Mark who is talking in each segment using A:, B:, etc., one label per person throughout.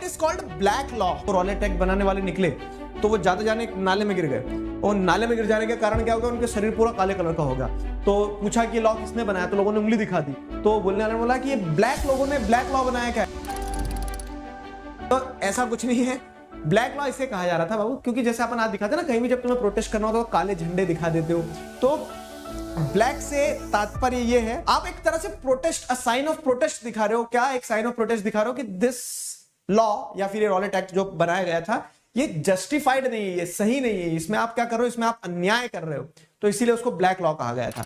A: Is called black law. Rowlatt act बनाने वाले निकले तो वो जाते जाने एक नाले में गिर गए, और नाले में गिर जाने के कारण क्या हो गया, उनके शरीर पूरा काले कलर का हो गया। तो पूछा कि लॉ किसने बनाया, तो लोगों ने उंगली दिखा दी। तो बोलने वाले ने बोला कि ये ब्लैक लोगों ने ब्लैक लॉ बनाया क्या। तो ऐसा कुछ नहीं है। ब्लैक लॉ इसे कहा जा रहा था बाबू, क्योंकि जैसे अपन आज दिखाते ना, कहीं भी जब तुम्हें प्रोटेस्ट करना होता है तो काले झंडे दिखा देते हो। तो ब्लैक से तात्पर्य ये है, आप एक तरह से प्रोटेस्ट, साइन ऑफ प्रोटेस्ट दिखा रहे हो। क्या एक साइन ऑफ प्रोटेस्ट दिखा रहे हो कि दिस लॉ या फिर ये रॉलेट एक्ट जो बनाया गया था ये जस्टिफाइड नहीं है, ये सही नहीं है, इसमें आप क्या कर रहे हो, इसमें आप अन्याय कर रहे हो। तो इसीलिए उसको ब्लैक लॉ कहा गया था।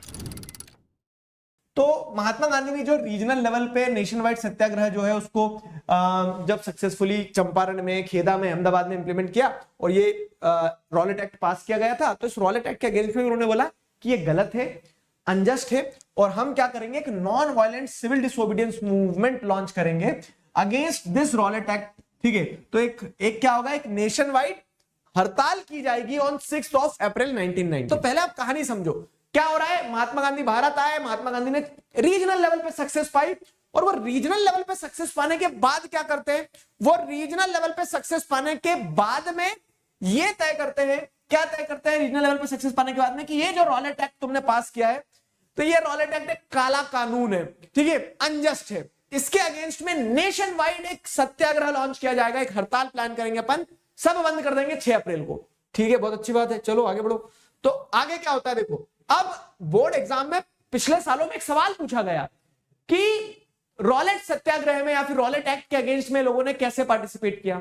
A: तो महात्मा गांधी ने जो रीजनल लेवल पे नेशन वाइड सत्याग्रह जो है उसको जब सक्सेसफुली चंपारण में, खेदा में, अहमदाबाद में इंप्लीमेंट किया और ये रॉलेट एक्ट पास किया गया था, तो इस रॉलेट एक्ट के अगेंस्ट में उन्होंने बोला कि ये गलत है, अनजस्ट है, और हम क्या करेंगे, एक non violent civil disobedience movement launch करेंगे अगेंस्ट दिस रॉलेट एक्ट। ठीक है, तो एक क्या होगा, एक नेशन वाइड हड़ताल की जाएगी ऑन 6 अप्रैल 1990। तो पहले आप कहानी समझो क्या हो रहा है। महात्मा गांधी भारत आए, महात्मा गांधी ने रीजनल लेवल पे सक्सेस पाई, और वो रीजनल लेवल पे सक्सेस पाने के बाद क्या करते हैं, वो रीजनल लेवल पे सक्सेस पाने के बाद में ये तय करते हैं, क्या तय करते हैं रीजनल लेवल पे सक्सेस पाने के बाद में, कि ये जो रॉलेट एक्ट तुमने पास किया है, तो ये रॉलेट एक्ट एक काला कानून है, ठीक है, अनजस्ट है। इसके अगेंस्ट में नेशन वाइड एक सत्याग्रह लॉन्च किया जाएगा, एक हड़ताल प्लान करेंगे अपन, सब बंद कर देंगे 6 अप्रैल को। ठीक है, बहुत अच्छी बात है, चलो आगे बढ़ो। तो आगे क्या होता है देखो, अब बोर्ड एग्जाम में पिछले सालों में एक सवाल पूछा गया कि रॉलेट सत्याग्रह में या फिर रॉलेट एक्ट के अगेंस्ट में लोगों ने कैसे पार्टिसिपेट किया,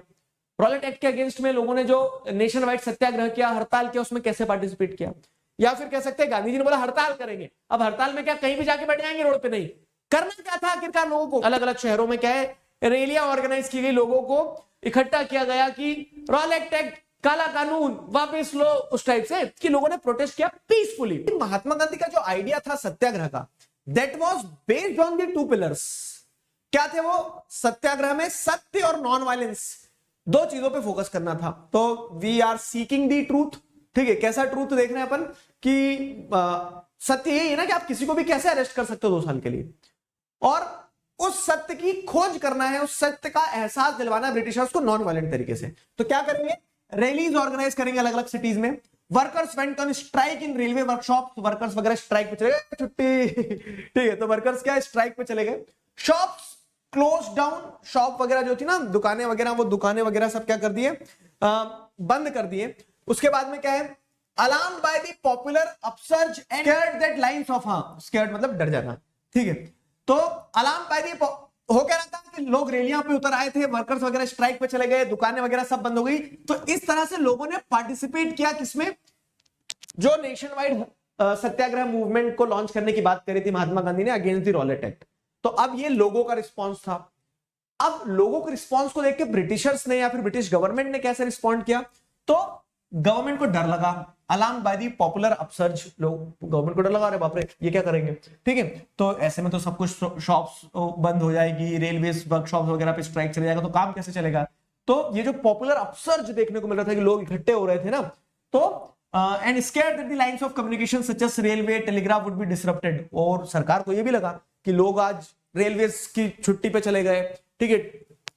A: रॉलेट एक्ट के अगेंस्ट में लोगों ने जो नेशन वाइड सत्याग्रह किया, हड़ताल किया, उसमें कैसे पार्टिसिपेट किया। या फिर कह सकते हैं गांधी जी ने बोला हड़ताल करेंगे, अब हड़ताल में क्या कहीं भी जाके बैठ जाएंगे रोड पे, नहीं, करना क्या था आखिरकार, लोगों को अलग अलग शहरों में क्या है, रैलियां ऑर्गेनाइज की गई, लोगों को इकट्ठा किया गया कि रॉलेट एक्ट काला कानून वापस लो, उस टाइप से कि लोगों ने प्रोटेस्ट किया पीसफुली। महात्मा गांधी का जो आइडिया था सत्याग्रह का, that was based on the 2 pillars. क्या थे वो, सत्याग्रह में सत्य और नॉन वायलेंस, 2 चीजों पे फोकस करना था। तो we are seeking the truth. ठीक है, कैसा ट्रूथ देख रहे हैं अपन कि सत्य यही है ना कि आप किसी को भी कैसे अरेस्ट कर सकते हो 2 साल के लिए, और उस सत्य की खोज करना है, उस सत्य का एहसास दिलवाना ब्रिटिशर्स को नॉन वायलेंट तरीके से। तो क्या करेंगे, रैलीज ऑर्गेनाइज करेंगे अलग अलग सिटीज में। Workers went on strike in railway workshop, workers वगैरह स्ट्राइक पे चले गए, छुट्टी ठीक है, तो वर्कर्स क्या स्ट्राइक पे चले गए। शॉप्स क्लोज डाउन, शॉप वगैरह जो थी ना, दुकानें वगैरह, वो दुकानें वगैरह सब क्या कर दिए, बंद कर दिए। उसके बाद में क्या है, alarmed by the popular upsurge and scared that lines of, scared मतलब डर जाना। ठीक है, तो अलार्म बाय द हो क्या रहा था कि लोग रैलियां पे उतर आए थे, वर्कर्स वगैरह स्ट्राइक पे चले गए, दुकानें वगैरह सब बंद हो गई। तो इस तरह से लोगों ने पार्टिसिपेट किया किसमें, जो नेशन वाइड सत्याग्रह मूवमेंट को लॉन्च करने की बात करी थी महात्मा गांधी ने अगेंस्ट द रॉलेट एक्ट। तो अब ये लोगों का रिस्पॉन्स था। अब लोगों के रिस्पॉन्स को देख के ब्रिटिशर्स ने या फिर ब्रिटिश गवर्नमेंट ने कैसे रिस्पॉन्ड किया, तो गवर्नमेंट को डर लगा, alarm by the popular upsurge, लोग गवर्नमेंट को डर लगा, अरे बाप रे ये क्या करेंगे। ठीक है, तो ऐसे में तो सब कुछ शॉप्स बंद हो जाएगी, रेलवे वर्कशॉप्स वगैरह पे स्ट्राइक चले जाएगा, तो काम कैसे चलेगा। तो ये जो पॉपुलर अपसर्ज देखने को मिल रहा था कि लोग इकट्ठे हो रहे थे ना, तो and scared that the lines of communication such as railway telegraph would be disrupted, और सरकार को ये भी लगा कि लोग आज रेलवे की छुट्टी पे चले गए। ठीक है,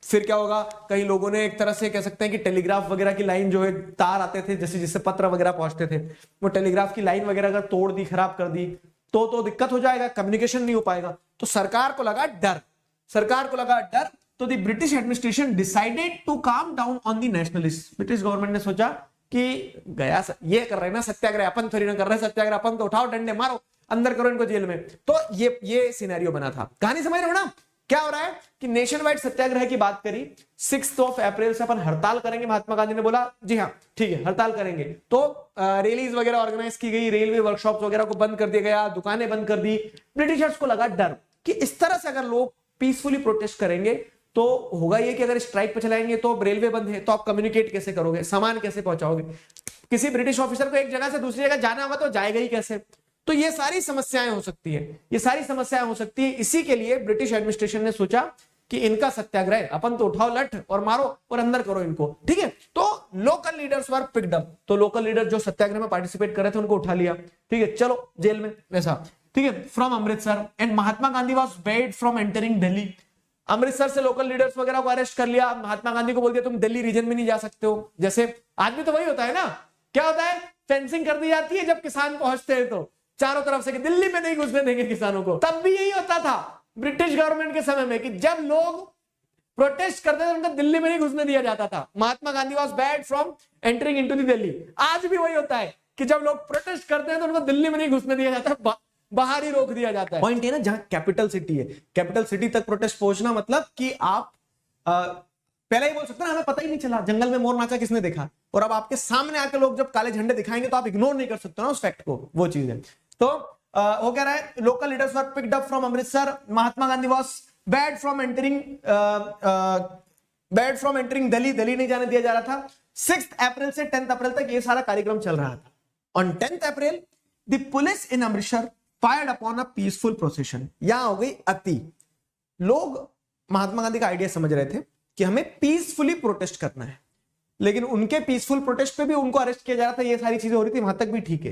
A: फिर क्या होगा, कई लोगों ने एक तरह से कह सकते हैं कि टेलीग्राफ वगैरह की लाइन जो है, तार आते थे जैसे जिससे पत्र वगैरह पहुंचते थे, वो टेलीग्राफ की लाइन वगैरह अगर तोड़ दी, खराब कर दी, तो दिक्कत हो जाएगा, कम्युनिकेशन नहीं हो पाएगा। तो सरकार को लगा डर, तो the British administration decided to calm down on the nationalist. British government ने सोचा कि गया ये कर रहे हैं ना सत्याग्रह, अपन थोड़ी ना कर रहे सत्याग्रह, अपन तो उठाओ डंडे मारो, अंदर करो इनको जेल में। तो ये सिनेरियो बना था। कहानी समझ रहे हो ना, क्या हो रहा है कि नेशन वाइड सत्याग्रह की बात करी, 6 अप्रैल से अपन हड़ताल करेंगे, महात्मा गांधी ने बोला जी हाँ ठीक है हड़ताल करेंगे। तो रैलीज वगैरह ऑर्गेनाइज की गई, रेलवे वर्कशॉप्स वगैरह को बंद कर दिया गया, दुकानें बंद कर दी। ब्रिटिशर्स को लगा डर कि इस तरह से अगर लोग पीसफुली प्रोटेस्ट करेंगे तो होगा ये कि अगर स्ट्राइक पे चलाएंगे तो रेलवे बंद है, तो आप कम्युनिकेट कैसे करोगे, सामान कैसे पहुंचाओगे, किसी ब्रिटिश ऑफिसर को एक जगह से दूसरी जगह जाना होगा तो जाएगा ही कैसे। तो ये सारी समस्याएं हो सकती है, इसी के लिए ब्रिटिश एडमिनिस्ट्रेशन ने सोचा कि इनका सत्याग्रह अपन तो उठाओ लठ और मारो और अंदर करो इनको। ठीक है, तो local leaders were picked up, तो लोकल लीडर जो सत्याग्रह में पार्टिसिपेट कर रहे थे उनको उठा लिया। ठीक है, चलो जेल में वैसा। ठीक है, from Amritsar, and Mahatma Gandhi was bed from entering Delhi. Amritsar से लोकल लीडर्स वगैरह को अरेस्ट कर लिया, महात्मा गांधी को बोल दिया तुम दिल्ली रीजन में नहीं जा सकते हो। जैसे आदमी तो वही होता है ना, क्या होता है, फेंसिंग कर दी जाती है जब किसान पहुंचते हैं तो चारों तरफ से कि दिल्ली में नहीं घुसने देंगे किसानों को। तब भी यही होता था ब्रिटिश गवर्नमेंट के समय में कि जब लोग प्रोटेस्ट करते थे उनको दिल्ली में नहीं घुसने दिया जाता था। Mahatma Gandhi was barred from entering into the Delhi. आज भी वही होता है कि जब लोग प्रोटेस्ट करते हैं तो उनको दिल्ली में नहीं घुसने दिया जाता, बाहर ही रोक दिया जाता है। पॉइंट है ना, जहां कैपिटल सिटी है, कैपिटल सिटी तक प्रोटेस्ट पहुंचना मतलब कि आप पहले ही बोल सकते हैं हमें पता ही नहीं चला, जंगल में मोर नाचा किसने देखा, और अब आपके सामने आके लोग जब काले झंडे दिखाएंगे तो आप इग्नोर नहीं कर सकते ना उस फैक्ट को, वो चीज है। तो वो कह रहा है local leaders were picked up from Amritsar, Mahatma Gandhi was barred from entering Delhi, Delhi नहीं जाने दिया जा रहा था। 6 अप्रैल से 10 अप्रैल तक ये सारा कार्यक्रम चल रहा था। On 10 April the police in Amritsar fired upon a peaceful procession. यहां हो गई अति, लोग महात्मा गांधी का आइडिया समझ रहे थे कि हमें पीसफुली प्रोटेस्ट करना है, लेकिन उनके पीसफुल प्रोटेस्ट पे भी उनको अरेस्ट किया जा रहा था, ये सारी चीजें हो रही थी, वहां तक भी ठीक है।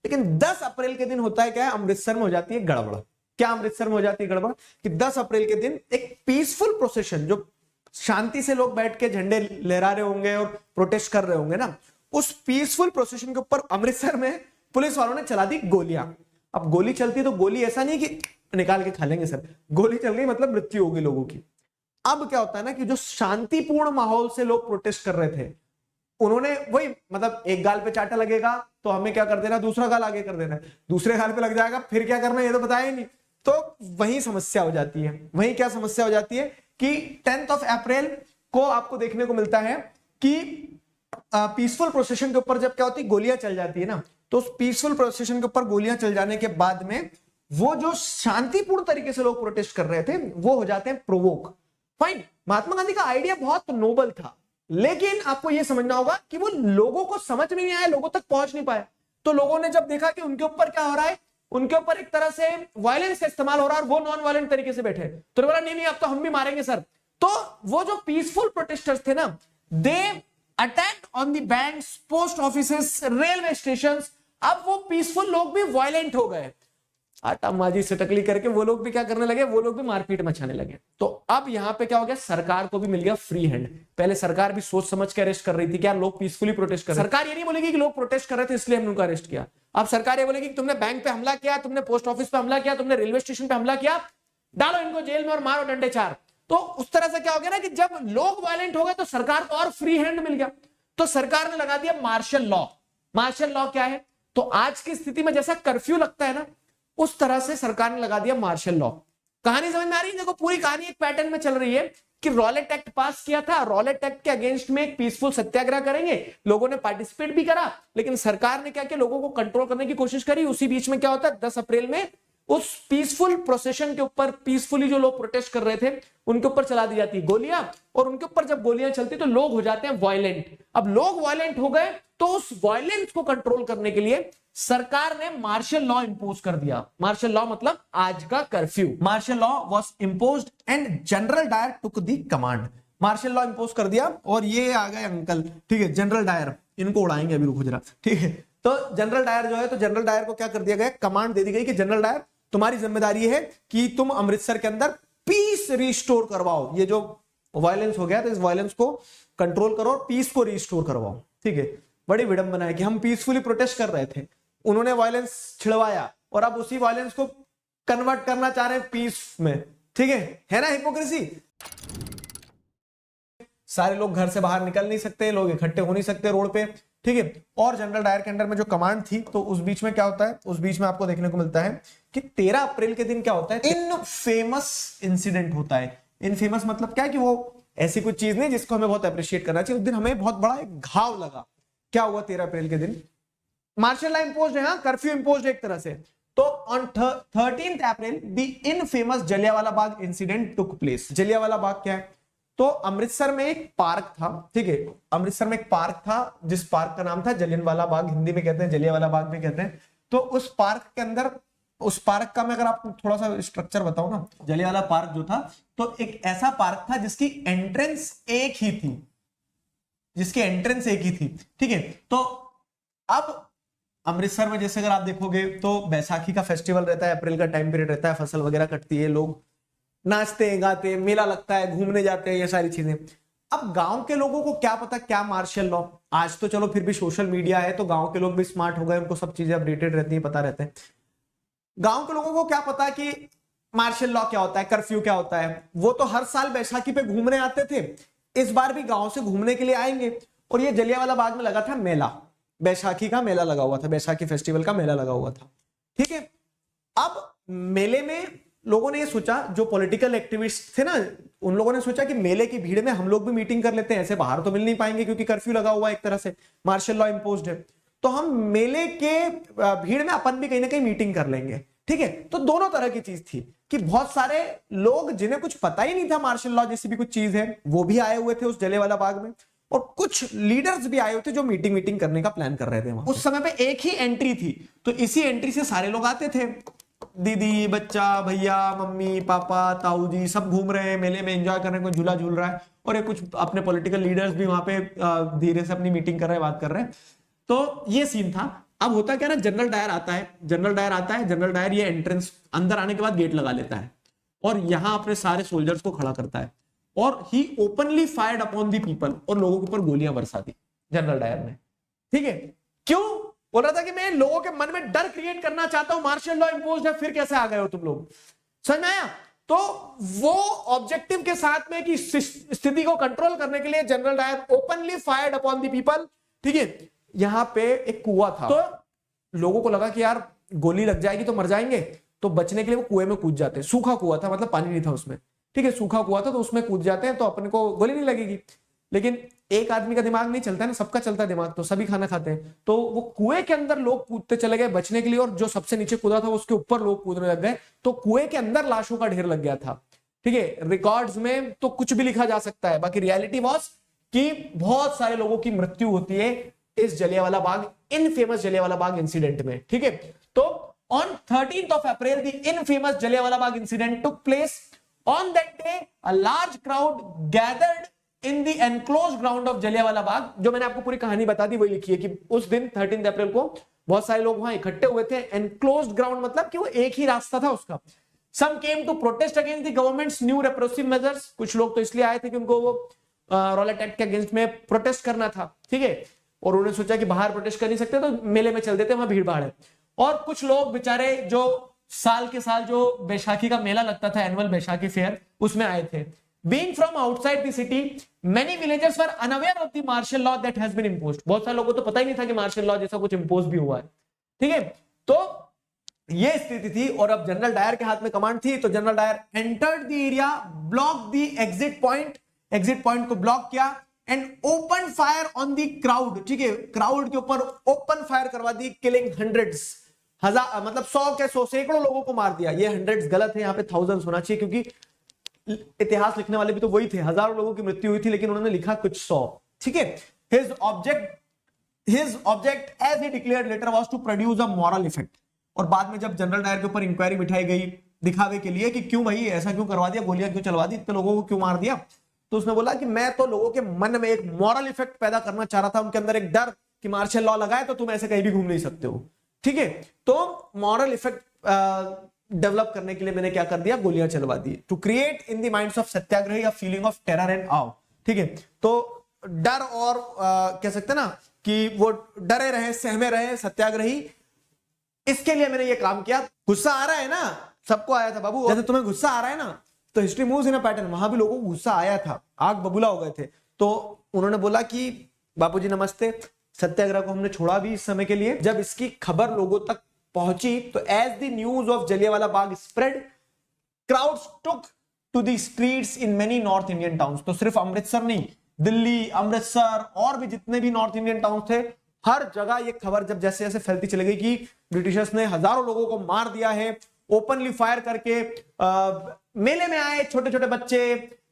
A: लेकिन 10 अप्रैल के दिन होता है क्या, अमृतसर में हो जाती है गड़बड़। क्या अमृतसर में हो जाती है गड़बड़ कि 10 अप्रैल के दिन एक पीसफुल प्रोसेशन, जो शांति से लोग बैठ के झंडे लहरा रहे होंगे और प्रोटेस्ट कर रहे होंगे ना, उस पीसफुल प्रोसेशन के ऊपर अमृतसर में पुलिस वालों ने चला दी गोलियां। अब गोली चलती तो गोली ऐसा नहीं कि निकाल के खा लेंगे सर, गोली चल गई मतलब मृत्यु होगी लोगों की। अब क्या होता है ना कि जो शांतिपूर्ण माहौल से लोग प्रोटेस्ट कर रहे थे, उन्होंने वही मतलब एक गाल पे चाटा लगेगा तो हमें क्या कर देना, दूसरा गाल आगे कर देना, दूसरे गाल पे लग जाएगा फिर क्या करना ये तो बताया ही नहीं। तो वही समस्या हो जाती है। वही क्या समस्या हो जाती है कि 10 अप्रैल को आपको देखने को मिलता है कि पीसफुल प्रोसेशन के ऊपर जब क्या होती है, गोलियां चल जाती है ना, तो उस पीसफुल प्रोसेशन के ऊपर गोलियां चल जाने के बाद में वो जो शांतिपूर्ण तरीके से लोग प्रोटेस्ट कर रहे थे वो हो जाते हैं प्रोवोक। फाइन, महात्मा गांधी का आइडिया बहुत नोबल था, लेकिन आपको यह समझना होगा कि वो लोगों को समझ में नहीं आया, लोगों तक पहुंच नहीं पाया। तो लोगों ने जब देखा कि उनके ऊपर क्या हो रहा है, उनके ऊपर एक तरह से वायलेंस का इस्तेमाल हो रहा है और वो नॉन वायलेंट तरीके से बैठे, तो बोला नहीं नहीं अब तो हम भी मारेंगे सर। तो वो जो पीसफुल प्रोटेस्टर्स थे ना, they attack on the banks, post offices, railway station. अब वो पीसफुल लोग भी वायलेंट हो गए, आटा माजी सटकली करके वो लोग भी क्या करने लगे, वो लोग भी मारपीट मचाने लगे। तो अब यहां पे क्या हो गया, सरकार को भी मिल गया फ्री हैंड। पहले सरकार भी सोच समझ के अरेस्ट कर रही थी, क्या लोग पीसफुली प्रोटेस्ट कर रहे थे। सरकार ये नहीं बोलेगी कि लोग प्रोटेस्ट कर रहे थे इसलिए हमने उनको अरेस्ट किया। अब सरकार ये बोलेगी कि तुमने बैंक पे हमला किया, तुमने पोस्ट ऑफिस पे हमला किया, तुमने रेलवे स्टेशन पे हमला किया, डालो इनको जेल में और मारो डंडे 4। तो उस तरह से क्या हो गया ना कि जब लोग वायलेंट हो गए तो सरकार को और फ्री हैंड मिल गया। तो सरकार ने लगा दिया मार्शल लॉ। मार्शल लॉ क्या है, तो आज की स्थिति में जैसा कर्फ्यू लगता है ना, उस तरह से सरकार ने लगा दिया मार्शल लॉ। कहानी समझ में आ रही है? देखो पूरी कहानी एक पैटर्न में चल रही है कि रॉलेट एक्ट पास किया था, रॉलेट एक्ट के अगेंस्ट में एक पीसफुल सत्याग्रह करेंगे, लोगों ने पार्टिसिपेट भी करा, लेकिन सरकार ने क्या किया, लोगों को कंट्रोल करने की कोशिश करी। उसी बीच में क्या होता है, 10 अप्रैल में उस पीसफुल प्रोसेशन के ऊपर, पीसफुली जो लोग प्रोटेस्ट कर रहे थे उनके ऊपर चला दी जाती गोलियां, और उनके ऊपर जब गोलियां चलती तो लोग हो जाते हैं वायलेंट। अब लोग वायलेंट हो गए तो उस वायलेंस को कंट्रोल करने के लिए सरकार ने मार्शल लॉ इंपोज कर दिया। मार्शल लॉ मतलब आज का curfew. Martial law was imposed and General Dyer took the command. Martial law impose कर दिया और ये आ गए अंकल, ठीक है, जनरल डायर, इनको उड़ाएंगे अभी, रुको जरा, ठीक है। तो जनरल डायर जो है, तो जनरल डायर को क्या कर दिया गया, कमांड दे दी गई कि जनरल डायर तुम्हारी जिम्मेदारी है कि तुम अमृतसर के अंदर पीस रिस्टोर करवाओ। ये जो वायलेंस हो गया तो इस वायलेंस को कंट्रोल करो और पीस को रिस्टोर करवाओ, ठीक है। बड़ी विडंबना है कि हम पीसफुली प्रोटेस्ट कर रहे थे, उन्होंने वायलेंस छिड़वाया और अब उसी वायलेंस को कन्वर्ट करना चाह रहे हैं पीस में, ठीक है ना, हिपोक्रेसी। सारे लोग घर से बाहर निकल नहीं सकते, लोग इकट्ठे हो नहीं सकते रोड पे, ठीक है। और जनरल डायर के अंडर में जो कमांड थी, तो उस बीच में क्या होता है, उस बीच में आपको देखने को मिलता है कि 13 अप्रैल के दिन क्या होता है, इनफेमस इंसिडेंट होता है। इनफेमस मतलब क्या है कि वो ऐसी कुछ चीज नहीं जिसको हमें बहुत अप्रिशिएट करना चाहिए। उस दिन हमें बहुत बड़ा एक घाव लगा। क्या हुआ 13 अप्रैल के दिन, मार्शल लॉ इंपोज्ड है, हाँ, कर्फ्यू इंपोज्ड एक तरह से। तो on 13 April the infamous Jallianwala Bagh incident took place. Jallianwala Bagh क्या है, तो अमृतसर में एक पार्क था, ठीक है, अमृतसर में एक पार्क था जिस पार्क का नाम था जलियांवाला बाग, हिंदी में कहते हैं जलियांवाला बाग भी कहते हैं। तो उस पार्क के अंदर, उस पार्क का मैं अगर आपको थोड़ा सा स्ट्रक्चर बताऊं ना, जलियांवाला पार्क जो था तो एक ऐसा पार्क था जिसकी एंट्रेंस एक ही थी, जिसकी एंट्रेंस एक ही थी, ठीक है। तो अब अमृतसर में जैसे अगर आप देखोगे तो बैसाखी का फेस्टिवल रहता है, अप्रैल का टाइम पीरियड रहता है, फसल वगैरह कटती है, लोग नाचते हैं गाते हैं, मेला लगता है, घूमने जाते हैं, ये सारी चीजें। अब गांव के लोगों को क्या पता क्या मार्शल लॉ। आज तो चलो फिर भी सोशल मीडिया है तो गांव के लोग भी स्मार्ट हो गए, उनको सब चीजें अपडेटेड रहती है, पता रहते हैं। गांव के लोगों को क्या पता कि मार्शल लॉ क्या होता है, कर्फ्यू क्या होता है। वो तो हर साल बैसाखी पे घूमने आते थे, इस बार भी गांव से घूमने के लिए आएंगे। और ये जलियांवाला बाग में लगा था मेला, बैसाखी का मेला लगा हुआ था, बैसाखी फेस्टिवल का मेला लगा हुआ था, ठीक है। अब मेले में लोगों ने ये सोचा, जो पॉलिटिकल एक्टिविस्ट थे ना, उन लोगों ने सोचा कि मेले की भीड़ में हम लोग भी मीटिंग कर लेते हैं, ऐसे बाहर तो मिल नहीं पाएंगे क्योंकि कर्फ्यू लगा हुआ है, एक तरह से मार्शल लॉ इंपोज्ड है। तो हम मेले के भीड़ में अपन भी कहीं ना कहीं मीटिंग कर लेंगे, ठीक है। तो दोनों तरह की चीज थी कि बहुत सारे लोग जिन्हें कुछ पता ही नहीं था मार्शल लॉ जैसी भी कुछ चीज है, वो भी आए हुए थे उस जलियांवाला बाग में, और कुछ लीडर्स भी आए हुए थे जो मीटिंग करने का प्लान कर रहे थे वहां। उस समय पे एक ही एंट्री थी, तो इसी एंट्री से सारे लोग आते थे, दीदी, बच्चा, भैया, मम्मी, पापा, ताऊ जी, सब घूम रहे हैं मेले में, एंजॉय कर रहे हैं, कोई झूला झूल रहा है, और ये कुछ अपने पॉलिटिकल लीडर्स भी वहां पे धीरे से अपनी मीटिंग कर रहे हैं, बात कर रहे हैं। तो ये सीन था। अब होता क्या ना, जनरल डायर आता है, जनरल डायर ये एंट्रेंस अंदर आने के बाद गेट लगा लेता है और यहां अपने सारे सोल्जर्स को खड़ा करता है, और he openly fired upon the people, और लोगों के ऊपर गोलियां बरसा दी जनरल डायर ने, ठीक है। क्यों? बोल रहा था कि मैं लोगों के मन में डर क्रिएट करना चाहता हूं, मार्शल लॉ इंपोज्ड है, फिर कैसे आ गए हो तुम लोग, समझ में आया? तो वो ऑब्जेक्टिव के साथ में कि स्थिति को कंट्रोल करने के लिए General Dyer openly fired upon the people, ठीक है। यहां पे एक कुआं था, तो लोगों को लगा कि यार गोली लग जाएगी तो मर जाएंगे, तो बचने के लिए वो कुएं में कूद जाते हैं। सूखा कुआं था, मतलब पानी नहीं था उसमें, ठीक है, सूखा कुआं था, तो उसमें कूद जाते हैं तो अपने को गोली नहीं लगेगी। लेकिन एक आदमी का दिमाग नहीं चलता है ना, सबका चलता है दिमाग, तो सभी खाना खाते हैं। तो वो कुएं के अंदर लोग कूदते चले गए बचने के लिए, और जो सबसे नीचे कूदा था उसके ऊपर लोग कूदने लग गए, तो कुएं के अंदर लाशों का ढेर लग गया था, ठीक है। रिकॉर्ड्स में तो कुछ भी लिखा जा सकता है, बाकी रियलिटी वॉज कि बहुत सारे लोगों की मृत्यु होती है इस जलियांवाला बाग, इनफेमस जलियांवाला बाग इंसिडेंट में, ठीक है। तो on 13th of April the infamous Jallianwala Bagh incident took place. On that day a large crowd gathered in the enclosed ground of Jallianwala Bagh. जो मैंने आपको पूरी कहानी बता दी वही लिखी है कि उस दिन 13 अप्रैल को बहुत सारे लोग वहां इकट्ठे हुए थे। एनक्लोज्ड ग्राउंड मतलब कि वो एक ही रास्ता था उसका। Some came to protest against the government's new repressive measures. कुछ लोग तो इसलिए आए थे कि उनको वो रॉलेट एक्ट के अगेंस्ट में प्रोटेस्ट करना था, ठीक है, और उन्होंने सोचा कि बाहर प्रोटेस्ट कर नहीं सकते तो मेले में चल देते, वहां भीड़ भाड़ है। और कुछ लोग बेचारे जो साल के साल जो बैसाखी का मेला लगता था, एनुअल बैसाखी फेयर, उसमें आए थे। Being from outside the city, many villagers were unaware of the martial law that has been imposed. बहुत सारे लोगों को तो पता ही नहीं था कि मार्शल लॉ जैसा कुछ इंपोज भी हुआ है, ठीक है। तो ये स्थिति थी, और अब जनरल डायर के हाथ में कमांड थी, तो General Dyer entered the area, block the exit point को ब्लॉक किया, and open fire on the crowd, ठीक है, क्राउड के ऊपर ओपन फायर करवा दी, किलिंग हंड्रेड्स, हजार मतलब 100 के 100 सैकड़ों लोगों को मार दिया। ये हंड्रेड्स गलत है, यहाँ पे थाउजेंड्स होना चाहिए, क्योंकि इतिहास लिखने वाले भी तो वही थे, हजारों लोगों की मृत्यु हुई थी, लेकिन उन्होंने लिखा कुछ 100, ठीक है। His object as he declared later was to produce a moral effect. और बाद में जब जनरल डायर के ऊपर इंक्वायरी बिठाई गई दिखावे के लिए कि क्यों भाई ऐसा क्यों करवा दिया, गोलियां क्यों चलवा दी, इतने लोगों को क्यों मार दिया, तो उसने बोला कि मैं तो लोगों के मन में एक मॉरल इफेक्ट पैदा करना चाह रहा था, उनके अंदर एक डर कि मार्शल लॉ लगाए तो तुम ऐसे कहीं भी घूम नहीं सकते हो, ठीक है। तो मॉरल इफेक्ट डेवलप करने के लिए मैंने क्या कर दिया, गोलियां चलवा दी, to create in the minds of satyagrahi a feeling of terror and awe, ठीक है। तो डर और कह सकते ना कि वो डरे रहे, सहमे रहे सत्याग्रही, इसके लिए मैंने ये काम किया। गुस्सा आ रहा है ना, सबको आया था बाबू, जैसे तुम्हें गुस्सा आ रहा है ना, तो history moves in a pattern, वहां भी लोगों को गुस्सा आया था, आग बबूला हो गए थे। तो उन्होंने बोला कि बापूजी नमस्ते, सत्याग्रह को हमने छोड़ा भी इस समय के लिए। जब इसकी खबर लोगों तक पहुंची तो as the news of Jallianwala Bagh spread, crowds took to the streets in many north Indian towns. तो सिर्फ अमृतसर नहीं, दिल्ली, अमृतसर और भी जितने भी नॉर्थ इंडियन टाउन थे, हर जगह ये खबर जब जैसे जैसे फैलती चली गई कि ब्रिटिशर्स ने हजारों लोगों को मार दिया है, ओपनली फायर करके, मेले में आए छोटे छोटे बच्चे,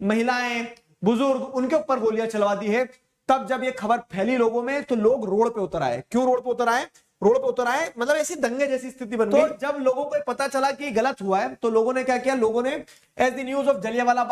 A: महिलाएं, बुजुर्ग, उनके ऊपर गोलियां चलवा दी है। तब जब ये खबर फैली लोगों में तो लोग रोड पे उतर आए। क्यों रोड पे उतर आए? रोड पे उतर आए मतलब ऐसी दंगे जैसी स्थिति बन गई। तो जब लोगों को पता चला कि गलत हुआ है तो लोगों ने क्या किया, लोगों ने as the news of Jallianwala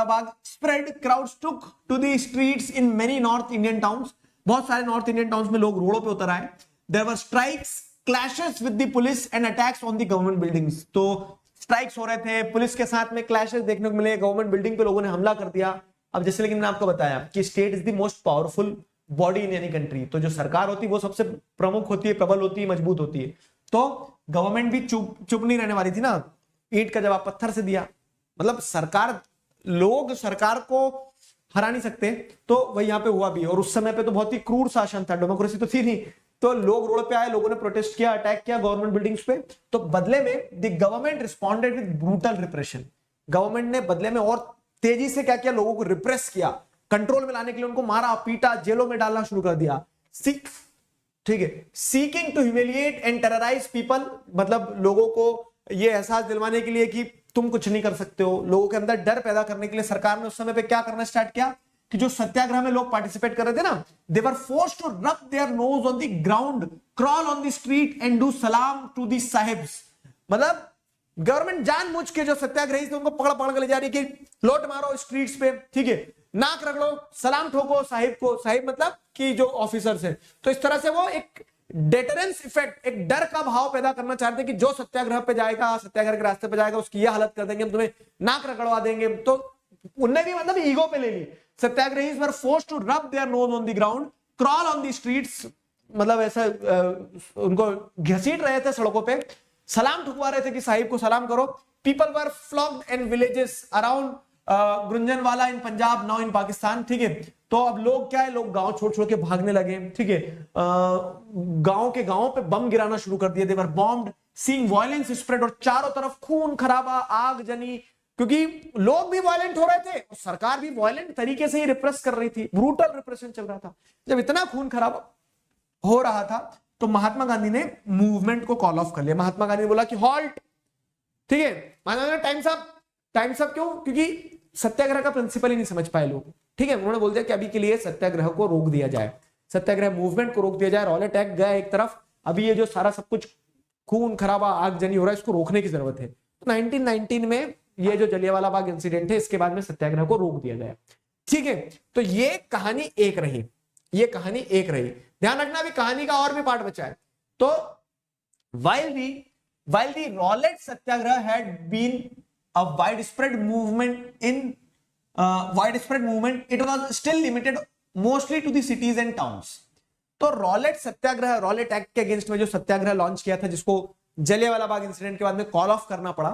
A: Bagh spread, crowds took to the streets in many north Indian towns. बहुत सारे नॉर्थ इंडियन टाउन्स में लोग रोडों पे उतर आए। There were strikes, clashes with the police and attacks on the government buildings. तो strikes हो रहे थे, पुलिस के साथ में क्लैशेस देखने को मिले, गवर्नमेंट बिल्डिंग पे लोगों ने हमला कर दिया। अब जैसे लेकिन मैंने आपको बताया कि state is the most powerful body in any country, तो जो सरकार होती है वो सबसे प्रमुख होती है, प्रबल होती है, मजबूत होती है। तो गवर्नमेंट भी चुप नहीं रहने वाली थी ना, ईंट का जवाब पत्थर से दिया। मतलब सरकार, लोग सरकार को हरा नहीं सकते, तो वही यहाँ पे हुआ भी। और उस समय पे तो बहुत ही क्रूर शासन था, डेमोक्रेसी तो थी नहीं, तो लोग रोड पे आए, लोगों ने प्रोटेस्ट किया, अटैक किया गवर्नमेंट बिल्डिंग्स पे। तो बदले में the government responded with brutal repression, government ने बदले में और तेजी से क्या किया, लोगों को रिप्रेस किया, कंट्रोल में लाने के लिए उनको मारा पीटा, जेलों में डालना शुरू कर दिया। ठीक है, seeking to humiliate and terrorise people, मतलब लोगों को ये एहसास दिलवाने के लिए कि तुम कुछ नहीं कर सकते हो, लोगों के अंदर डर पैदा करने के लिए सरकार ने उस समय पे क्या करना स्टार्ट किया कि जो सत्याग्रह में लोग पार्टिसिपेट कर रहे थे ना, they were forced to rub their nose on the ground, crawl on the street and do सलाम टू द साहिब्स। मतलब गवर्नमेंट जानबूझ के जो सत्याग्रही थे उनको पकड़ पकड़ के ले जा रही है कि लोट मारो स्ट्रीट्स पे, ठीक है, नाक रगड़ो, सलाम ठोको साहिब को, साहिब मतलब कि जो ऑफिसर्स है। तो इस तरह से वो एक डेटरेंस इफेक्ट, एक डर का भाव पैदा करना चाहते हैं कि जो सत्याग्रह पे जाएगा, सत्याग्रह के रास्ते पे जाएगा, उसकी यह हालत कर देंगे, हम तुम्हें नाक रगड़वा देंगे। तो उनने भी मतलब ईगो पे ले ली। Satyagrahis were forced to rub their nose on the ground, crawl on the streets, मतलब ऐसा उनको घसीट रहे थे सड़कों पे, सलाम ठुकवा रहे थे कि साहिब को सलाम करो। People were flogged in villages around Gujranwala in Punjab, now in Pakistan, ठीक है। तो अब लोग क्या है, लोग गांव छोड़ छोड़ के भागने लगे, ठीक है, गांव के गांवों पे बम गिराना शुरू कर दिए, दे वर बॉम्ब्ड, सीइंग वायलेंस स्प्रेड, और चारों तरफ खून खराबा, आग जनी, क्योंकि लोग भी वायलेंट हो रहे थे और सरकार भी वायलेंट तरीके से ही रिप्रेस कर रही थी, ब्रूटल रिप्रेशन चल रहा था। जब इतना खून खराबा हो रहा था तो महात्मा गांधी ने मूवमेंट को कॉल ऑफ कर लिया। महात्मा गांधी ने बोला कि हॉल्ट, ठीक है, Mahatma Gandhi time's up, time's up क्यों, क्योंकि सत्याग्रह का प्रिंसिपल ही नहीं समझ पाए लोग, ठीक है। उन्होंने बोल दिया कि अभी के लिए सत्याग्रह को रोक दिया जाए, सत्याग्रह मूवमेंट को रोक दिया जाए, रॉलेट एक्ट गया एक तरफ, अभी ये जो सारा सब कुछ खून खराबा आगजनी हो रहा है इसको रोकने की जरूरत है। तो 1919 में ये जो जलियांवाला बाग इंसिडेंट है, इसके बाद में सत्याग्रह को रोक दिया गया, ठीक है। तो ये कहानी एक रही, ये कहानी एक रही। ध्यान रखना अभी कहानी का और भी पार्ट बचा है। तो while the Rowlatt Satyagraha had been a widespread movement, it was still limited mostly to the cities and towns. तो रॉलेट सत्याग्रह, रॉलेट एक्ट के अगेंस्ट में जो सत्याग्रह लॉन्च किया था, जिसको जलियांवाला बाग इंसिडेंट के बाद में कॉल ऑफ करना पड़ा,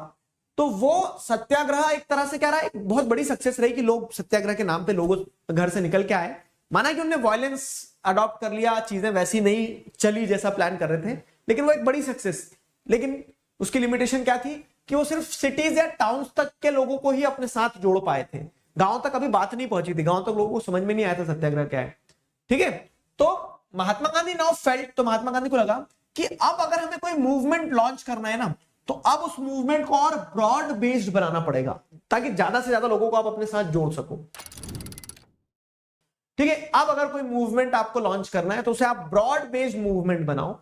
A: तो वो सत्याग्रह एक तरह से क्या रहा, एक बहुत बड़ी सक्सेस रही कि लोग सत्याग्रह के नाम पे लोगों घर से निकल के आए। माना कि उन्होंने वायलेंस अडॉप्ट कर लिया, चीजें वैसी नहीं चली जैसा प्लान कर रहे थे, लेकिन वो एक बड़ी सक्सेस। लेकिन उसकी लिमिटेशन क्या थी कि वो सिर्फ सिटीज या टाउन्स तक के लोगों को ही अपने साथ जोड़ पाए थे, गांव तक अभी बात नहीं पहुंची थी, गांव तक लोगों को समझ में नहीं आया था सत्याग्रह क्या है, ठीक है। तो महात्मा गांधी नाउ फेल्ट, तो महात्मा गांधी को लगा कि अब अगर हमें कोई मूवमेंट लॉन्च करना है ना, तो अब उस मूवमेंट को और ब्रॉड बेस्ड बनाना पड़ेगा, ताकि ज्यादा से ज्यादा लोगों को आप अपने साथ जोड़ सको, ठीक है। अब अगर कोई मूवमेंट आपको लॉन्च करना है तो उसे आप ब्रॉड बेस्ड मूवमेंट बनाओ,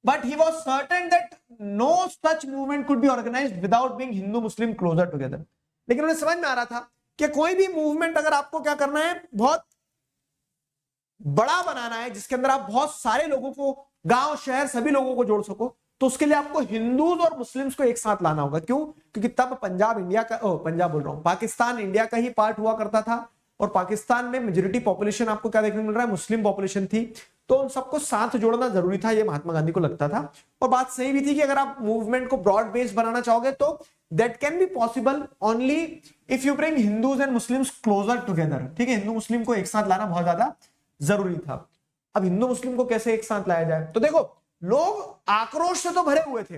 A: but he was certain that no such movement could be organized without being Hindu Muslim closer together। लेकिन उन्हें समझ में आ रहा था कि कोई भी मूवमेंट अगर आपको क्या करना है, बहुत बड़ा बनाना है, जिसके अंदर आप बहुत सारे लोगों को, गांव शहर सभी लोगों को जोड़ सको, तो उसके लिए आपको हिंदूज और मुस्लिम्स को एक साथ लाना होगा। क्यों? क्योंकि तब पंजाब इंडिया का, पंजाब बोल रहा हूं, पाकिस्तान इंडिया का ही पार्ट हुआ करता था, और पाकिस्तान में मेजोरिटी पॉपुलेशन आपको क्या देखने को मिल रहा है, मुस्लिम पॉपुलेशन थी। तो उन सबको साथ जोड़ना जरूरी था, ये महात्मा गांधी को लगता था। और बात सही भी थी कि अगर आप मूवमेंट को ब्रॉड बेस्ड बनाना चाहोगे तो that can be possible only if you bring Hindus and Muslims closer together, ठीक है। हिंदू मुस्लिम को एक साथ लाना बहुत ज्यादा जरूरी था। अब हिंदू मुस्लिम को कैसे एक साथ लाया जाए? तो देखो, लोग आक्रोश से तो भरे हुए थे,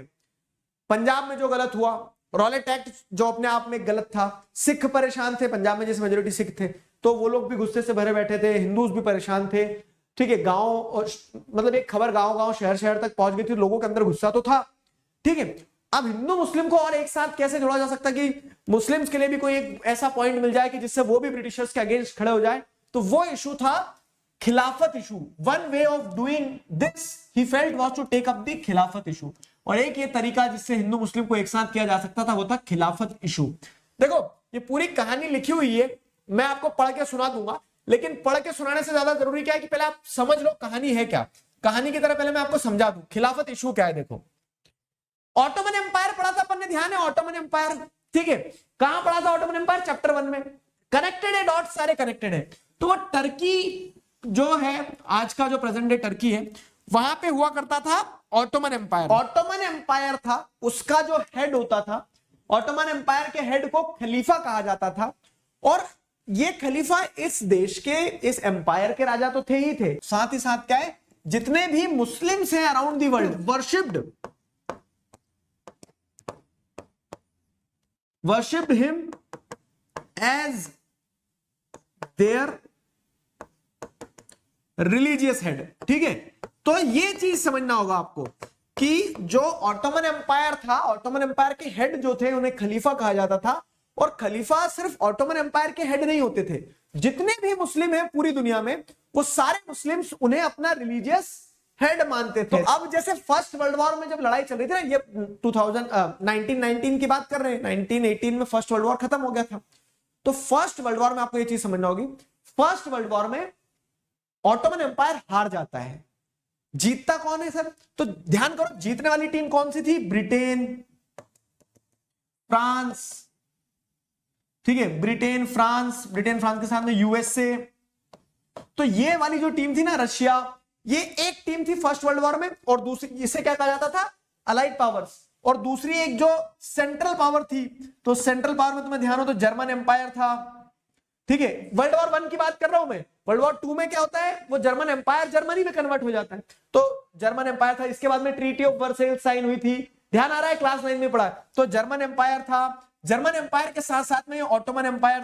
A: पंजाब में जो गलत हुआ, रॉलेट एक्ट जो अपने आप में गलत था, सिख परेशान थे, पंजाब में जैसे मेजोरिटी सिख थे, तो वो लोग भी गुस्से से भरे बैठे थे, हिंदूज भी परेशान थे, ठीक है। गांव, मतलब एक खबर गांव गांव शहर शहर तक पहुंच गई थी, लोगों के अंदर गुस्सा तो था, ठीक है। अब हिंदू मुस्लिम को और एक साथ कैसे जोड़ा जा सकता कि मुस्लिम्स के लिए भी कोई एक ऐसा पॉइंट मिल जाए कि जिससे वो भी ब्रिटिशर्स के अगेंस्ट खड़े हो जाए, तो वो इशू था Khilafat issue. One way of doing this he felt was to take up the Khilafat issue, और एक ये तरीका जिससे हिंदू मुस्लिम को एक साथ किया जा सकता था वो था खिलाफत इशू। देखो, ये पूरी कहानी लिखी हुई है, मैं आपको पढ़ के सुना दूंगा, लेकिन पढ़ के सुनाने से ज्यादा जरूरी क्या है कि पहले आप समझ लो कहानी है क्या। कहानी की तरह पहले मैं आपको समझा दूं खिलाफत इशू क्या है। देखो, ऑटोमन एम्पायर पढ़ा था अपन ने, ध्यान है ऑटोमन एम्पायर, ठीक है, कहां पढ़ा था ऑटोमन एम्पायर, चैप्टर 1 में। कनेक्टेड है, डॉट सारे कनेक्टेड है। तो वो टर्की जो है, आज का जो प्रेजेंट डे टर्की है, वहां पे हुआ करता था ऑटोमन एम्पायर। ऑटोमन एम्पायर था, उसका जो हेड होता था, ऑटोमन एम्पायर के हेड को खलीफा कहा जाता था। और ये खलीफा इस देश के, इस एम्पायर के राजा तो थे ही थे, साथ ही साथ क्या है, जितने भी मुस्लिम्स हैं around the world worshipped him as their religious head, ठीक है। तो ये चीज समझना होगा आपको कि जो ऑटोमन एम्पायर था, ऑटोमन एम्पायर के हेड जो थे उन्हें खलीफा कहा जाता था। और खलीफा सिर्फ ऑटोमन एम्पायर के हेड नहीं होते थे, जितने भी मुस्लिम हैं पूरी दुनिया में, वो सारे मुस्लिम्स उन्हें अपना रिलीजियस हेड मानते थे। तो अब जैसे फर्स्ट वर्ल्ड वॉर में जब लड़ाई चल रही थी ना, ये 1919 की बात कर रहे हैं, 1918 में फर्स्ट वर्ल्ड वॉर खत्म हो गया था। तो फर्स्ट वर्ल्ड वॉर में आपको ये चीज समझना होगी, फर्स्ट वर्ल्ड वॉर में ऑटोमन एम्पायर हार जाता है। जीतता कौन है सर? तो ध्यान करो, जीतने वाली टीम कौन सी थी? ब्रिटेन, फ्रांस, ठीक है, ब्रिटेन फ्रांस के साथ में यूएसए। तो ये वाली जो टीम थी ना, रशिया, ये एक टीम थी फर्स्ट वर्ल्ड वॉर में। और दूसरी, इसे क्या कहा जाता था? Allied powers. और दूसरी एक जो सेंट्रल पावर थी, तो सेंट्रल पावर में तुम्हें ध्यान हो तो जर्मन एम्पायर था, ठीक है। वर्ल्ड वॉर 1 की बात कर रहा हूं मैं। वर्ल्ड वॉर 2 में क्या होता है, वो जर्मन एम्पायर जर्मनी में कन्वर्ट हो जाता है। तो जर्मन एम्पायर था, इसके बाद में ट्रीटी ऑफ वर्सेल्स साइन हुई थी, ध्यान आ रहा है, क्लास 9 में पढ़ा। तो जर्मन एम्पायर था, जर्मन एम्पायर के साथ साथ में ऑटोमन एम्पायर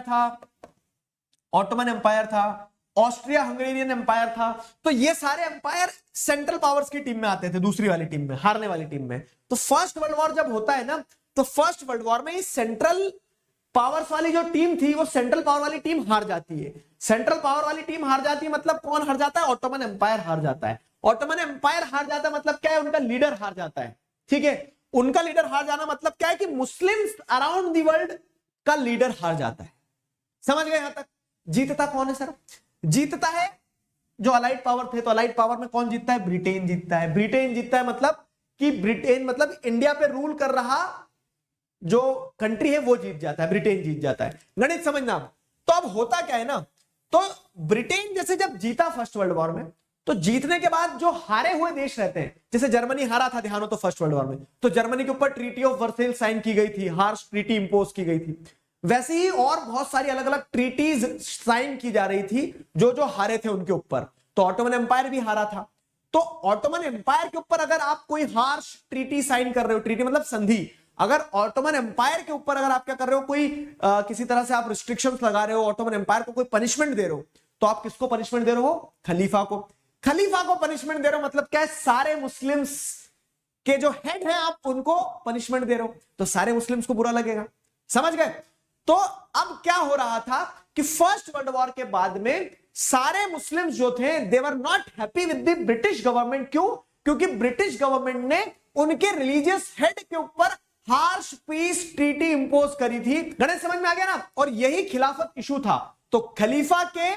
A: था, ऑस्ट्रिया हंगेरियन एम्पायर था। तो ये सारे एम्पायर सेंट्रल पावर्स की टीम में आते थे, दूसरी वाली टीम में, हारने वाली टीम में। तो फर्स्ट वर्ल्ड वॉर जब होता है ना, तो फर्स्ट वर्ल्ड वॉर में सेंट्रल पावर्स वाली जो टीम थी, वो सेंट्रल पावर वाली टीम हार जाती है। सेंट्रल पावर वाली टीम हार जाती है, मतलब कौन हार जाता है? ऑटोमन एम्पायर हार जाता है। ऑटोमन एम्पायर हार जाता है मतलब क्या है? उनका लीडर हार जाता है, ठीक है। उनका लीडर हार जाना मतलब क्या है? कि मुस्लिम्स अराउंड द वर्ल्ड का लीडर हार जाता है। समझ गए यहां तक? जीतता कौन है सर? जीतता है जो अलाइड पावर थे। तो अलाइड पावर में कौन जीतता है? ब्रिटेन जीतता है। ब्रिटेन जीतता है मतलब कि ब्रिटेन, मतलब इंडिया पे रूल कर रहा जो कंट्री है वो जीत जाता है, ब्रिटेन जीत जाता है। गणित समझना। तो अब होता क्या है ना, तो ब्रिटेन जैसे जब जीता फर्स्ट वर्ल्ड वॉर में, तो जीतने के बाद जो हारे हुए देश रहते हैं, जैसे जर्मनी हारा था, ध्यान हो तो फर्स्ट वर्ल्ड वॉर में, तो जर्मनी के ऊपर ट्रीटी ऑफ वर्सेल्स साइन की गई थी, हार्श ट्रीटी इंपोज की गई थी। वैसे ही और बहुत सारी अलग अलग ट्रीटीज साइन की जा रही थी जो जो हारे थे उनके ऊपर। तो ऑटोमन एम्पायर भी हारा था। तो ऑटोमन एम्पायर के ऊपर अगर आप कोई हार्श ट्रीटी साइन कर रहे हो, ट्रीटी मतलब संधि, अगर ऑटोमन एम्पायर के ऊपर अगर आप क्या कर रहे हो, कोई किसी तरह से आप रिस्ट्रिक्शंस लगा रहे हो, ऑटोमन एम्पायर को कोई पनिशमेंट दे रहे हो, तो आप किसको पनिशमेंट दे रहे हो? खलीफा को। खलीफा को पनिशमेंट दे रहे हो मतलब क्या है? सारे मुस्लिम्स के जो हेड हैं आप उनको पनिशमेंट दे रहे हो, तो सारे मुस्लिम्स को बुरा लगेगा। समझ गए? तो अब क्या हो रहा था कि फर्स्ट वर्ल्ड वॉर के बाद में सारे मुस्लिम्स जो थे, they were not happy with the British government. क्यों? क्योंकि ब्रिटिश गवर्नमेंट ने उनके रिलीजियस हेड के ऊपर हार्श पीस ट्रीटी इंपोज करी थी। गणित समझ में आ गया ना? और यही खिलाफत इशू था। तो खलीफा के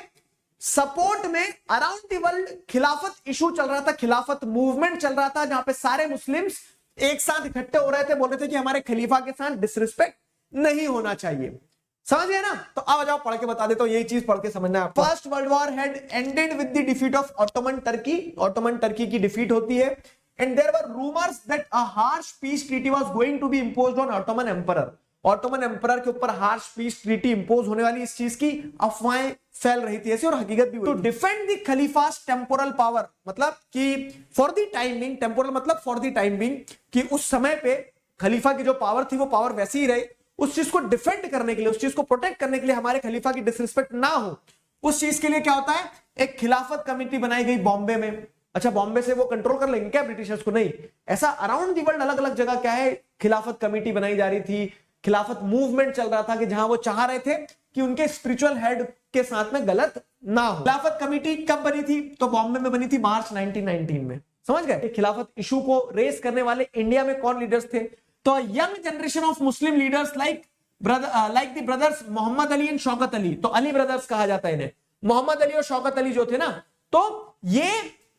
A: सपोर्ट में अराउंड द वर्ल्ड खिलाफत इशू चल रहा था, खिलाफत मूवमेंट चल रहा था, जहां पे सारे मुस्लिम्स एक साथ इकट्ठे हो रहे थे, बोल रहे थे कि हमारे खलीफा के साथ डिसरिस्पेक्ट नहीं होना चाहिए। समझ गए ना? तो अब जाओ पढ़ के बता देता हूं, यही चीज पढ़ के समझना है। First world war had ended with the defeat of Ottoman Turkey. Ottoman Turkey की डिफीट होती है। And there were rumors that a harsh peace treaty was going to be imposed on Ottoman Emperor. Ottoman emperor के ऊपर harsh peace treaty impose होने वाली इस चीज की अफवाहें फैल रही थी ऐसी, और हकीकत भी हुई। To defend the Khalifa's temporal power, मतलब कि for the time being, temporal मतलब फॉर द टाइम बिंग, कि उस समय पे खलीफा की जो पावर थी वो पावर वैसी ही रहे। उस चीज को डिफेंड करने के लिए, उस चीज को प्रोटेक्ट करने के लिए, हमारे खलीफा की डिसरिस्पेक्ट ना हो, उस चीज के लिए क्या होता है? एक खिलाफत कमेटी बनाई गई बॉम्बे में। अच्छा, बॉम्बे से वो कंट्रोल कर लेंगे क्या ब्रिटिशर्स को? नहीं। ऐसा अराउंड द वर्ल्ड अलग अलग जगह क्या है, खिलाफत कमेटी बनाई जा रही थी, खिलाफत मूवमेंट चल रहा था, कि जहां वो चाह रहे थे कि उनके स्पिरिचुअल हेड के साथ में गलत ना हो। खिलाफत कमेटी कब बनी थी? तो बॉम्बे में बनी थी मार्च 1919 में। समझ गए? खिलाफत इशू को रेस करने वाले इंडिया में कौन लीडर्स थे? तो young generation of Muslim leaders like the brothers Mohammad Ali and Shaukat Ali. तो अली ब्रदर्स कहा जाता है इन्हें। मोहम्मद अली और शौकत अली जो थे ना, तो ये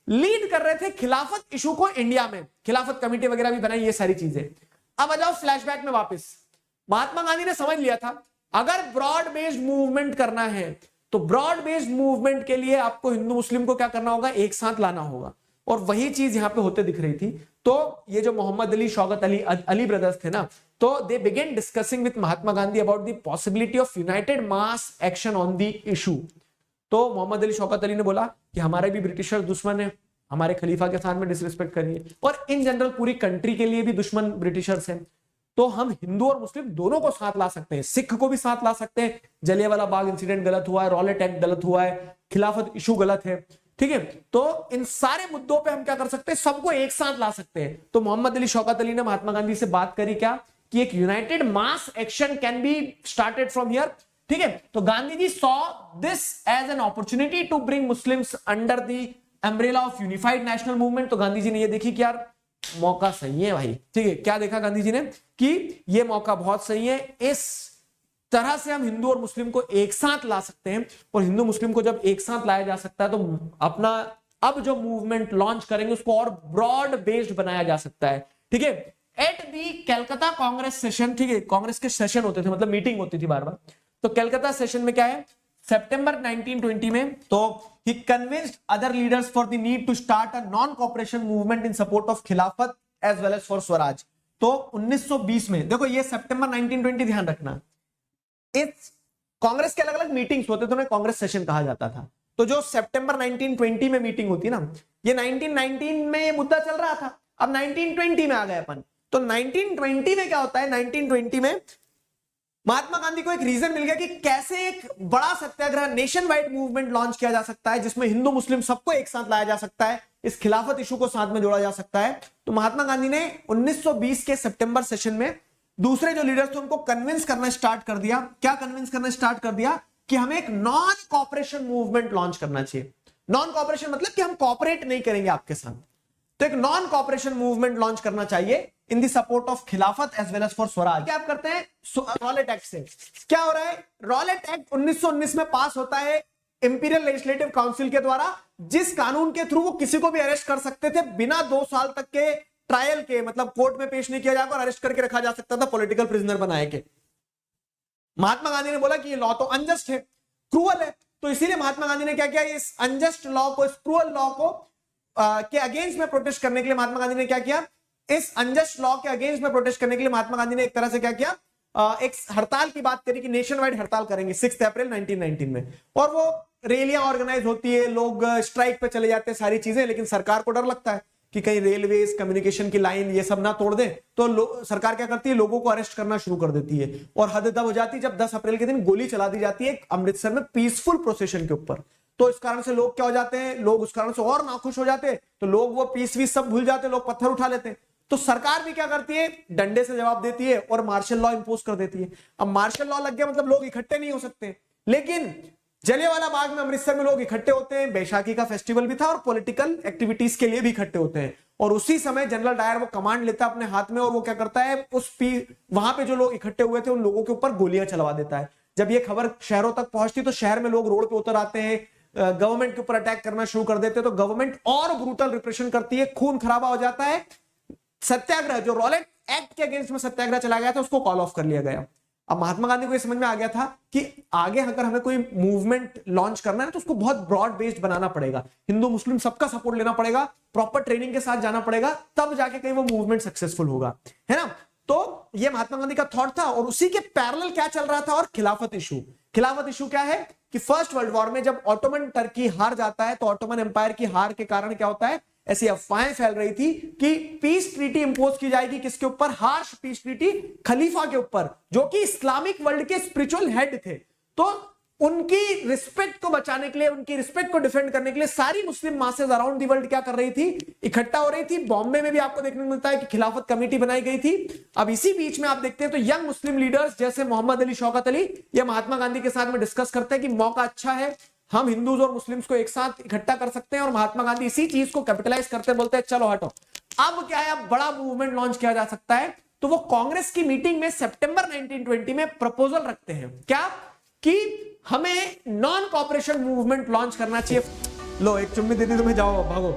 B: लीड कर रहे थे खिलाफत इशू को इंडिया में, खिलाफत कमेटी वगैरह भी बनाई, ये सारी चीजें। अब आ जाओ फ्लैशबैक में वापस। महात्मा गांधी ने समझ लिया था अगर ब्रॉड बेस्ड मूवमेंट करना है तो ब्रॉड बेस्ड मूवमेंट के लिए आपको हिंदू मुस्लिम को क्या करना होगा, एक साथ लाना होगा, और वही चीज यहां पे होते दिख रही थी। तो ये जो मोहम्मद अली, शौकत अली, अली ब्रदर्स थे ना, तो they began discussing with Mahatma Gandhi about the possibility of united mass action on the issue. तो मोहम्मद अली, शौकत अली ने बोला कि हमारे भी ब्रिटिशर दुश्मन है, हमारे खलीफा के साथ में डिसरिस्पेक्ट करिए, और इन जनरल पूरी कंट्री के लिए भी दुश्मन ब्रिटिशर्स हैं, तो हम हिंदू और मुस्लिम दोनों को साथ ला सकते हैं, सिख को भी साथ ला सकते हैं। जलियांवाला बाग इंसिडेंट गलत हुआ है, रॉलेट एक्ट गलत हुआ है, खिलाफत इशू गलत है, ठीक है, तो इन सारे मुद्दों पे हम क्या कर सकते हैं, सबको एक साथ ला सकते हैं। तो मोहम्मद अली, शौकत अली ने महात्मा गांधी से बात करी क्या, कि एक united mass action can be started from here, ठीक है। तो Gandhi ji saw this as an opportunity to bring Muslims under the umbrella of unified national movement. तो गांधी जी ने ये देखी कि यार मौका सही है भाई, ठीक है। क्या देखा गांधी जी ने, कि ये मौका बहुत सही है, इस तरह से हम हिंदू और मुस्लिम को एक साथ ला सकते हैं, और हिंदू मुस्लिम को जब एक साथ लाया जा सकता है तो अपना अब जो मूवमेंट लॉन्च करेंगे उसको और ब्रॉड बेस्ड बनाया जा सकता है, ठीक है। At the Calcutta Congress session, ठीक है, कांग्रेस के सेशन होते थे, मतलब मीटिंग होती थी बार बार, तो कलकत्ता सेशन में क्या है, सितंबर 1920 में, तो he convinced other leaders for the need to start a non-cooperation movement in support of खिलाफत as well as for Swaraj. तो 1920 में, देखो ये सितंबर 1920, ध्यान रखना, इस कांग्रेस के अलग अलग मीटिंग्स होते थे, उन्हें कांग्रेस सेशन कहा जाता था। तो जो सितंबर 1920 में मीटिंग होती ना, ये 1919 में ये मुद्दा चल रहा था, अब 1920 में आ गए अपन। तो 1920 में क्या होता है, 1920 में महात्मा गांधी को एक रीजन मिल गया कि कैसे एक बड़ा सत्याग्रह, नेशन वाइड मूवमेंट लॉन्च किया जा सकता है, जिसमें हिंदू मुस्लिम सबको एक साथ लाया जा सकता है, इस खिलाफत इशू को साथ में जोड़ा जा सकता है। तो महात्मा गांधी ने 1920 के सितंबर सेशन में दूसरे जो लीडर्स थे उनको कन्विंस करना स्टार्ट कर दिया। क्या कन्विंस करना स्टार्ट कर दिया, कि हमें एक नॉन कॉपरेशन मूवमेंट लॉन्च करना चाहिए। नॉन कॉपरेशन मतलब कि हम कॉपरेट नहीं करेंगे आपके साथ, तो एक नॉन कॉपरेशन मूवमेंट लॉन्च करना चाहिए in the support of Khilafat as well as for Swaraj. क्या आप करते हैं, रॉलेट एक्ट से क्या हो रहा है, रॉलेट एक्ट 1919 में पास होता है इंपीरियल लेजिस्लेटिव काउंसिल के द्वारा, जिस कानून के थ्रू वो किसी को भी अरेस्ट कर सकते थे बिना 2 साल तक के ट्रायल के, मतलब कोर्ट में पेश नहीं किया जाएगा और अरेस्ट करके रखा जा सकता था पॉलिटिकल प्रिजनर बनाए के। महात्मा गांधी ने बोला कि ये लॉ तो अनजस्ट है, क्रूअल है, तो इसीलिए महात्मा गांधी ने क्या किया, इस अनजस्ट लॉ को, इस क्रूअल लॉ को के अगेंस्ट में प्रोटेस्ट करने के लिए महात्मा गांधी ने क्या किया, इस अनजस्ट लॉ के अगेंस्ट में प्रोटेस्ट करने के लिए महात्मा गांधी ने एक तरह से क्या किया, एक हड़ताल की बात करी कि नेशन वाइड हड़ताल करेंगे 6 अप्रैल 1919 में, और वो रैलियां ऑर्गेनाइज होती है, लोग स्ट्राइक पे चले जाते हैं, सारी चीजें, लेकिन सरकार को डर लगता है कि कहीं रेलवेज, कम्युनिकेशन की लाइन ये सब ना तोड़ दे, तो सरकार क्या करती है, लोगों को अरेस्ट करना शुरू कर देती है। और हद तब हो जाती है जब 10 अप्रैल के दिन गोली चला दी जाती है अमृतसर में पीसफुल प्रोसेशन के ऊपर। तो इस कारण से लोग क्या हो जाते हैं, लोग उस कारण से और नाखुश हो जाते हैं, तो लोग वो पीस वीस सब भूल जाते हैं, लोग पत्थर उठा लेते हैं। तो सरकार भी क्या करती है, डंडे से जवाब देती है और मार्शल लॉ इंपोज कर देती है। अब मार्शल लॉ लग गया मतलब लोग इकट्ठे नहीं हो सकते, लेकिन जलियांवाला बाग में अमृतसर में लोग इकट्ठे होते हैं, बैसाखी का फेस्टिवल भी था और पॉलिटिकल एक्टिविटीज के लिए भी इकट्ठे होते हैं। और उसी समय जनरल डायर वो कमांड लेता है अपने हाथ में, और वो क्या करता है, वहां पे जो लोग इकट्ठे हुए थे उन लोगों के ऊपर गोलियां चलवा देता है। जब ये खबर शहरों तक पहुंचती तो शहर में लोग रोड पे उतर आते हैं, गवर्नमेंट के ऊपर अटैक करना शुरू कर देते हैं, तो गवर्नमेंट और ब्रूटल रिप्रेशन करती है, खून खराबा हो जाता है। सत्याग्रह, जो रॉलेट एक्ट के अगेंस्ट में सत्याग्रह चला गया था, उसको कॉल ऑफ कर लिया गया। अब महात्मा गांधी को ये समझ में आ गया था कि आगे अगर हमें कोई मूवमेंट लॉन्च करना है तो उसको बहुत ब्रॉड बेस्ड बनाना पड़ेगा, हिंदू मुस्लिम सबका सपोर्ट लेना पड़ेगा, प्रॉपर ट्रेनिंग के साथ जाना पड़ेगा, तब जाके कहीं वो मूवमेंट सक्सेसफुल होगा, है ना। तो ये महात्मा गांधी का थॉट था, और उसी के पैरेलल क्या चल रहा था, और खिलाफत इशू। खिलाफत इशू क्या है कि फर्स्ट वर्ल्ड वॉर में जब ऑटोमन टर्की हार जाता है, तो ऑटोमन एम्पायर की हार के कारण क्या होता है, ऐसी अफवाहें फैल रही थी कि पीस ट्रीटी इंपोज की जाएगी, किसके ऊपर, हार्श पीस ट्रीटी, खलीफा के ऊपर, जो कि इस्लामिक वर्ल्ड के स्पिरिचुअल हेड थे। तो उनकी रिस्पेक्ट को बचाने के लिए, उनकी रिस्पेक्ट को डिफेंड करने के लिए सारी मुस्लिम मासेस अराउंड द वर्ल्ड क्या कर रही थी, इकट्ठा हो रही थी। बॉम्बे में भी आपको देखने को मिलता है कि खिलाफत कमेटी बनाई गई थी। अब इसी बीच में आप देखते हैं तो यंग मुस्लिम लीडर्स जैसे मोहम्मद अली, शौकत अली, ये महात्मा गांधी के साथ में डिस्कस करते हैं कि मौका अच्छा है, हम हिंदूज और मुस्लिम्स को एक साथ इकट्ठा कर सकते हैं। और महात्मा गांधी इसी चीज को कैपिटलाइज करते बोलते हैं चलो हटो, अब क्या है, अब बड़ा मूवमेंट लॉन्च किया जा सकता है। तो वो कांग्रेस की मीटिंग में सितंबर 1920 में प्रपोजल रखते हैं, क्या, कि हमें नॉन कॉपरेशन मूवमेंट लॉन्च करना चाहिए।
A: लो एक चुम्मी दे दी तुम्हें, जाओ भागो।